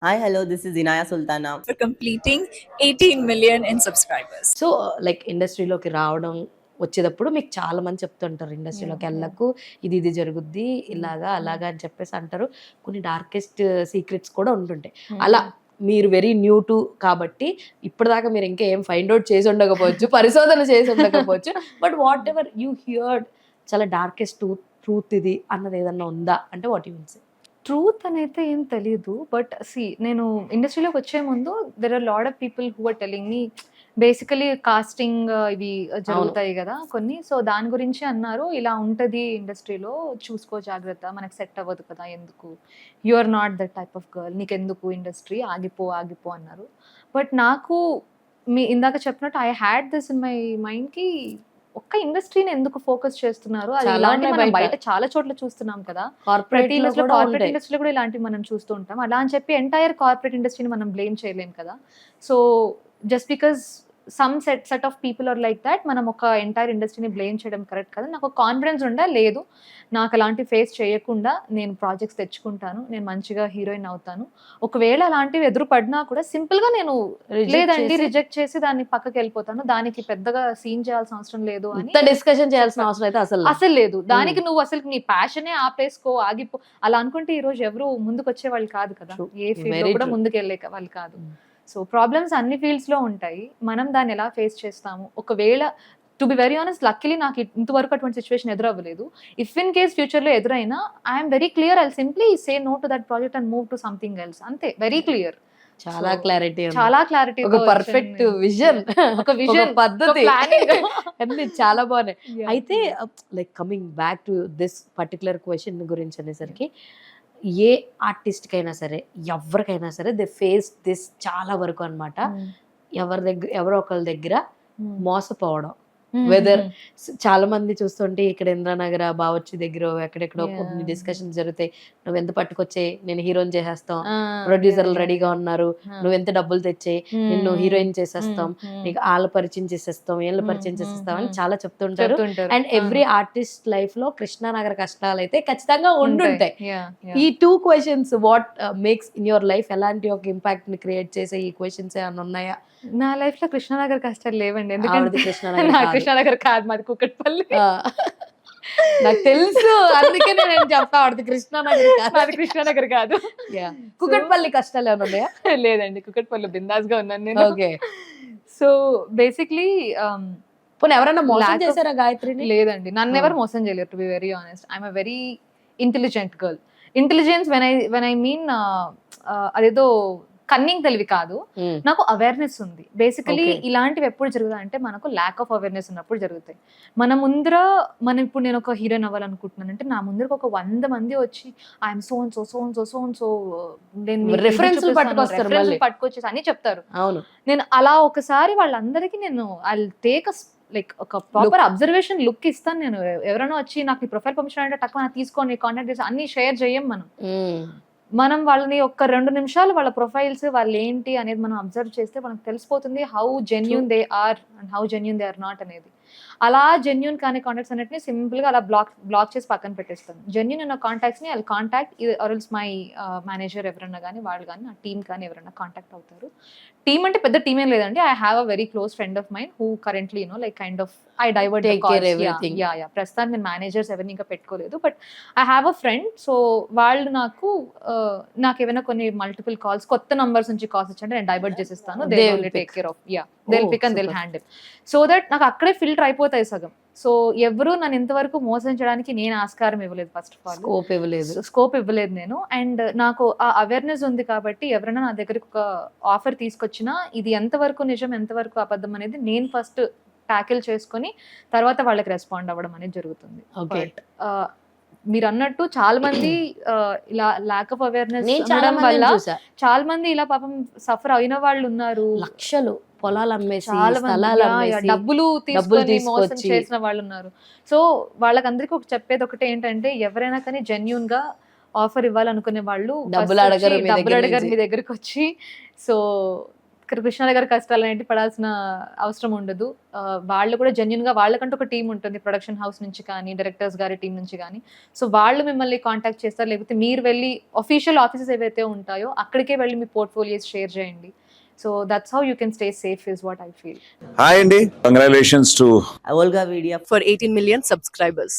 Hi, hello, this is Inaya Sultana. for completing 18 million in subscribers. So like ఇండస్ట్రీలోకి రావడం వచ్చేటప్పుడు మీకు చాలా మంది చెప్తుంటారు ఇండస్ట్రీలోకి వెళ్ళకు, ఇది జరుగుద్ది ఇలాగా అలాగా అని చెప్పేసి అంటారు. కొన్ని డార్కెస్ట్ సీక్రెట్స్ కూడా ఉంటుంటాయి. అలా మీరు వెరీ న్యూ టు కాబట్టి ఇప్పటిదాకా మీరు ఇంకా ఏం ఫైండ్ అవుట్ చేసి ఉండకపోవచ్చు, పరిశోధన చేసి ఉండకపోవచ్చు, but whatever you heard చాలా డార్కెస్ట్ ట్రూత్ ఇది అన్నది ఏదన్నా ఉందా అంటే what you will say? Truth అనైతే ఏం తెలీదు. బట్ నేను ఇండస్ట్రీలోకి వచ్చే ముందు there are lot of people who are telling me basically casting ఇవి జరుగుతాయి కదా కొన్ని. సో దాని గురించి అన్నారు, ఇలా ఉంటది ఇండస్ట్రీలో, చూసుకో జాగ్రత్త, మనకు సెట్ అవ్వదు కదా, ఎందుకు, you are not that type of girl, నీకెందుకు ఇండస్ట్రీ, ఆగిపో అన్నారు. బట్ నాకు మీ ఇందాక చెప్పినట్టు I had this in my mind కి ఒక్క ఇండస్ట్రీని ఎందుకు ఫోకస్ చేస్తున్నారు, అది చాలా ఇలాంటి ఉన్నాయి మనం బయట. బయట చాలా చోట్ల చూస్తున్నాం కదా, కార్పొరేట్ ప్రతి ఇండస్ట్రీలో కార్పొరేట్ ఇండస్ట్రీలో కూడా ఇలాంటివి మనం చూస్తూ ఉంటాం. అలా అని చెప్పి ఎంటైర్ కార్పొరేట్ ఇండస్ట్రీని మనం బ్లేమ్ చేయలేం కదా. So just because some set of people are like that మనం ఒక ఎంటైర్ ఇండస్ట్రీని బ్లేమ్ చేయడం కరెక్ట్ కదా. నాకు కాన్ఫిడెన్స్ ఉండా, లేదు నాకు అలాంటి ఫేస్ చేయకుండా నేను ప్రాజెక్ట్స్ తెచ్చుకుంటాను, నేను మంచిగా హీరోయిన్ అవుతాను. ఒకవేళ అలాంటివి ఎదురు పడినా కూడా సింపుల్ గా నేను లేదండి రిజెక్ట్ చేసి దాన్ని పక్కకి వెళ్ళిపోతాను, దానికి పెద్దగా సీన్ చేయాల్సిన అవసరం లేదు అని డిస్కషన్ చేయాల్సిన అవసరం అయితే అసలు లేదు. దానికి నువ్వు అసలు నీ ప్యాషనే ఆపేసుకో, ఆగిపో, అలా అనుకుంటే ఈ రోజు ఎవరు ముందుకు వచ్చే వాళ్ళు కాదు కదా, ఏ ఫీల్డ్ లో కూడా ముందుకు వెళ్ళే వాళ్ళు కాదు. సో ప్రాబ్లమ్స్ అన్ని ఫీల్డ్స్ లో ఉంటాయి, మనం దాన్ని ఎలా ఫేస్ చేస్తాము. ఒకవేళ to be very honest, luckily నాకు ఇంతవరకు అటువంటి సిచ్యువేషన్ ఎదురవ్వలేదు. ఇఫ్ ఇన్ కేస్ ఫ్యూచర్ లో ఎదురైనా I'm very clear, I simply say no to that project and move to something else, అంతే, వెరీ క్లియర్. చాలా క్లారిటీ, చాలా క్లారిటీ, ఒక పర్ఫెక్ట్ విజన్, ఒక విజన్, పద్ధతి, ప్లానింగ్ అన్ని చాలా బాగున్నాయి. అయితే like coming back to this particular question గురించి అనేసరికి, ఏ ఆర్టిస్ట్ కైనా సరే, ఎవరికైనా సరే, దే ఫేస్ దిస్ చాలా వరకు అన్నమాట. ఎవరో ఒకళ్ళ దగ్గర మోసపోవడం, వెదర్ చాలా మంది చూస్తుంటే ఇక్కడ ఇంద్రానగర్ బావొచ్చి దగ్గర ఎక్కడెక్కడో కొన్ని డిస్కషన్స్ జరుగుతాయి. నువ్వు ఎంత పట్టుకొచ్చే, నేను హీరోయిన్ చేసేస్తాం, ప్రొడ్యూసర్లు రెడీగా ఉన్నారు, నువ్వు ఎంత డబ్బులు తెచ్చే, నిన్ను హీరోయిన్ చేసేస్తాం, నీకు వాళ్ళ పరిచయం చేసేస్తాం, వీళ్ళ పరిచయం చేసేస్తాం అని చాలా చెప్తుంటారు. అండ్ ఎవ్రీ ఆర్టిస్ట్ లైఫ్ లో కృష్ణానగర్ కష్టాలు అయితే ఖచ్చితంగా ఉండుంటాయి. ఈ 2 questions what makes in your life, ఎలాంటి ఒక ఇంపాక్ట్ ని క్రియేట్ చేసే ఈ క్వశ్చన్స్ ఏమైనా ఉన్నాయా? నా లైఫ్ లో కృష్ణానగర్ కష్టాలు లేవండి, ఎందుకంటే కృష్ణానగర్ నా కృష్ణానగర్ కాదు, మాది కుక్కట్పల్లి. నాకు తెలుసు, అందుకే నేను చెప్తా, ఆవిడది కృష్ణానగర్, మాది కృష్ణానగర్ కాదు. కుకట్పల్లి కష్టాలు ఏమైనా ఉన్నాయా? లేదండి, కుక్కట్పల్లి బిందాస్ గా ఉన్నాను నేను. ఓకే. సో బేసిక్లీ పోనీ ఎవరైనా మోసం చేశారా గాయత్రిని? లేదండి, నన్ను ఎవరు మోసం చేయలేరు. To be very honest, I'm a very intelligent girl. Intelligence when I mean అదేదో కన్నింగ్ తెలివి కాదు, నాకు అవేర్నెస్ ఉంది. బేసికలీ ఇలాంటివి ఎప్పుడు జరుగుతాయి అంటే మనకు ల్యాక్ ఆఫ్ అవేర్నెస్ ఉన్నప్పుడు జరుగుతాయి. మన ముందర ఇప్పుడు నేను ఒక హీరోయిన్ అవ్వాలనుకుంటున్నాను అంటే నా ముందరకు ఒక 100 మంది వచ్చి I'm so and so so and so so and so reference పట్టుకొచ్చేసి అని చెప్తారు. అవును, నేను అలా ఒకసారి వాళ్ళందరికీ నేను ఐ టేక్ లైక్ ఒక ప్రాపర్ అబ్జర్వేషన్ లుక్ ఇస్తాను. నేను ఎవరైనా వచ్చి నాకు ఈ ప్రొఫైల్ పర్మిషన్ అంటే తక్కువ తీసుకొని కాంటాక్ట్ చేసి అన్ని షేర్ చేయం. మనం వాళ్ళని ఒక్క 2 నిమిషాలు వాళ్ళ ప్రొఫైల్స్, వాళ్ళు ఏంటి అనేది మనం అబ్జర్వ్ చేస్తే మనకు తెలిసిపోతుంది how genuine they are and how genuine they are not అనేది. అలా జెన్యూన్ కానీ కాంటాక్ట్స్ అన్నిటిని సింపుల్ గా అలా బ్లాక్ చేసి పక్కన పెట్టేస్తాను. జెన్యూన్ ఉన్న కాంటాక్ట్స్ ని eye contact or else my manager ఎవరన్నా కానీ, వాళ్ళు కానీ నా టీమ్ కానీ ఎవరైనా కాంటాక్ట్ అవుతారు. టీమ్ అంటే పెద్ద టీమ్ ఏం లేదండి, I have a very close friend of mine who currently like kind of I divert ప్రస్తుతానికి నేను మేనేజర్స్ ఎవరిని ఇంకా పెట్టుకోలేదు, but I have a friend. So వాళ్ళు నాకు ఏమైనా కొన్ని మల్టిపుల్ కాల్స్, కొత్త నంబర్స్ నుంచి కాల్స్ వచ్చాయంటే నేను డైవర్ట్ చేసేస్తాను. They will take care of, they will pick and they will handle, so that నాకు అక్కడే ఫిల్టర్ అయిపోతాయి సగం. సో ఎవరు నన్ను ఇంతవరకు మోసం చేయడానికి నేను ఆస్కారం ఇవ్వలేదు, ఫస్ట్ ఆఫ్ ఆల్ స్కోప్ ఇవ్వలేదు నేను. అండ్ నాకు ఆ అవేర్నెస్ ఉంది కాబట్టి ఎవరైనా నా దగ్గరికి ఒక ఆఫర్ తీసుకొచ్చినా ఇది ఎంతవరకు నిజం ఎంతవరకు అబద్ధం అనేది నేను ఫస్ట్ ట్యాకిల్ చేసుకొని తర్వాత వాళ్ళకి రెస్పాండ్ అవ్వడం అనేది జరుగుతుంది. బట్ మీరు అన్నట్టు చాలా మంది ఇలా ల్యాక్ ఆఫ్ అవేర్నెస్ ఉండడం వల్ల చాలా మంది ఇలా పాపం సఫర్ అయిన వాళ్ళు ఉన్నారు. లక్షలు పొలాలు అమ్మేసి, డబ్బులు తీసుకొని మోసం చేసిన వాళ్ళు ఉన్నారు. సో వాళ్ళకందరికీ చెప్పేది ఒకటే ఏంటంటే, ఎవరైనా కానీ జెన్యూన్ గా ఆఫర్ ఇవ్వాలనుకునే వాళ్ళు డబ్బులు అడగరు మీ దగ్గరికి వచ్చి. సో కృష్ణ గారి కష్టాలు ఏంటి పడాల్సిన అవసరం ఉండదు. వాళ్ళు కూడా జెన్యున్ గా వాళ్ళకంటూ ఒక టీం ఉంటుంది ప్రొడక్షన్ హౌస్ నుంచి కానీ డైరెక్టర్స్ గారి టీం నుంచి కానీ. సో వాళ్ళు మిమ్మల్ని కాంటాక్ట్ చేస్తారు, లేకపోతే మీరు వెళ్ళి అఫీషియల్ ఆఫీసెస్ ఏవైతే ఉంటాయో అక్కడికే వెళ్ళి మీ పోర్ట్ఫోలియోస్ షేర్ చేయండి. So that's how you can stay safe is what I feel. Hi అండి, congratulations to Olga Vidya For 18 million subscribers.